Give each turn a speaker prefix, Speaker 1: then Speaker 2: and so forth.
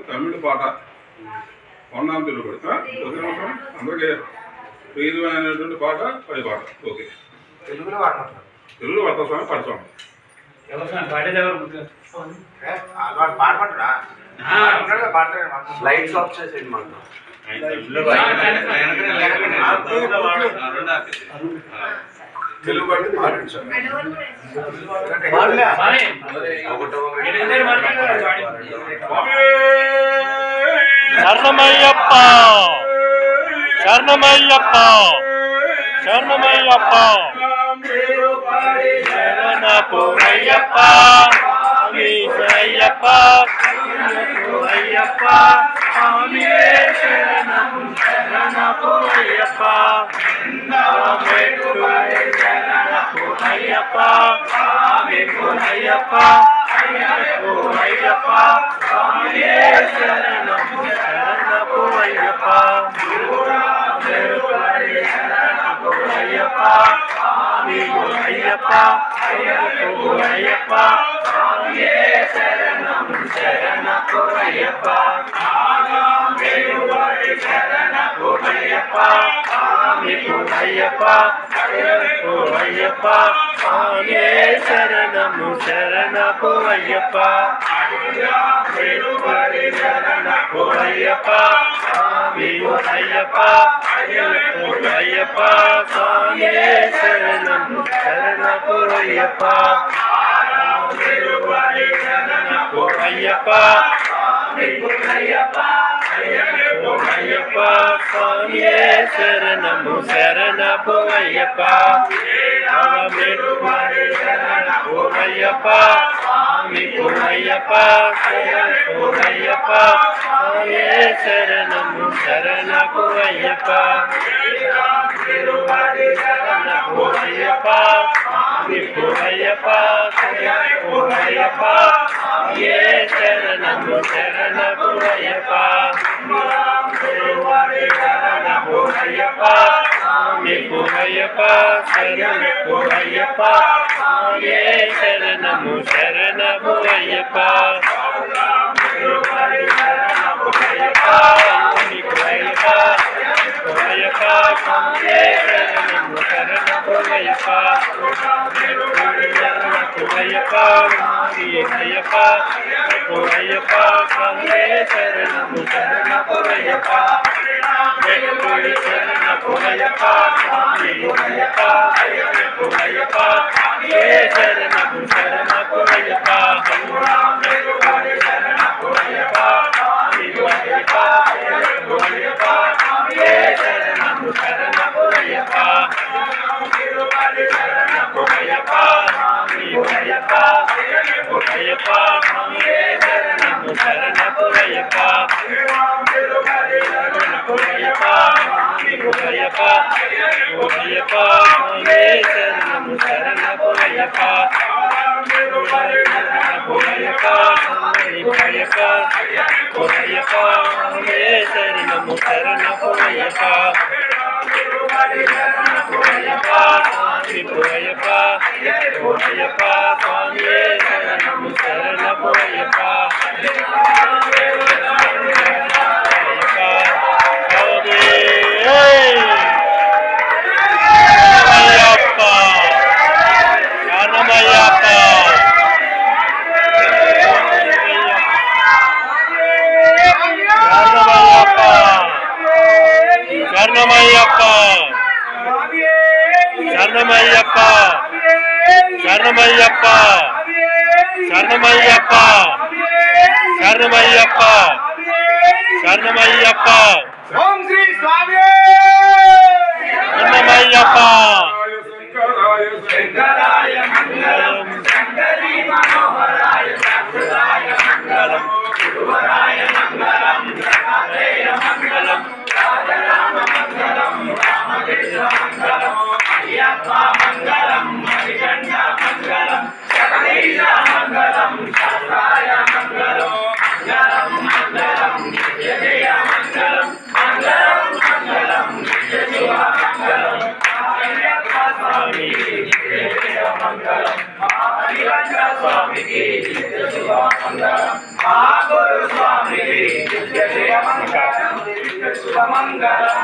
Speaker 1: తమిళ పాట కొన్నాం తెలుగు అందరికీ ప్రియమైనటువంటి పాట పది పాట. ఓకే, తెలుగులో వాడతా స్వామి పడతాం.
Speaker 2: లైట్స్ ఆఫ్ చేసేయండి మాకు.
Speaker 3: శరణమయ్యప్ప శరణమయ్యప్ప శరణమయ్యప్ప శరణమయ్యప్ప అయ్యప్ప అయ్యప్ప శరణమయ్యప్ప అయ్యప్ప అయ్యప్ప అయ్యప్ప శరణము శరణపు అయ్యప్ప అయ్యప్ప అయ్యప్ప అయ్యప్ప స్వామి శరణము శరణపు అయ్యప్ప అయ్యప్ప అయ్యప్ప స్వామి శరణము శరణపు అయ్యప్ప అయ్యప్ప అయ్యప్ప అయ్యప్ప స్వామి శరణము శరణపు అయ్యప్ప అయ్యప్ప అయ్యప్ప అయ్యప్ప శరణము శరణపు అయ్యప్ప అయ్యప్ప అయ్యప్ప శరణపు అయ్యప్ప శరణము శరణపు అయ్యప్ప శరణమయ్యప్ప శరణమయ్యప్ప శరణమయ్యప్ప శరణమయ్యప్ప శరణమయ్యప్ప
Speaker 2: ఓం శ్రీ స్వామి
Speaker 3: శరణమయ్యప్ప
Speaker 2: శంకరాయ మంగళం శంకరీ మనోహరాయ సత్యదాయ మంగళం గురువరాయ మంగళం జగదేయ మంగళం రాజరామ మంగళం రామకృష్ణ మంగళం అయ్యప్ప మంగళం మణికంఠ మంగళం జగదీశ మంగళం శాస్త్రాయ మంగళం మంగళం మంగళం నిత్య జయ మంగళం మంగళం మంగళం నిత్య శివ మంగళం అయ్యప్ప స్వామి నిత్య జయ మంగళం మహావీరంగ స్వామికి నిత్య శివ మంగళం మహాగురు స్వామికి నిత్య జయ మంగళం నిత్య శుభ మంగళం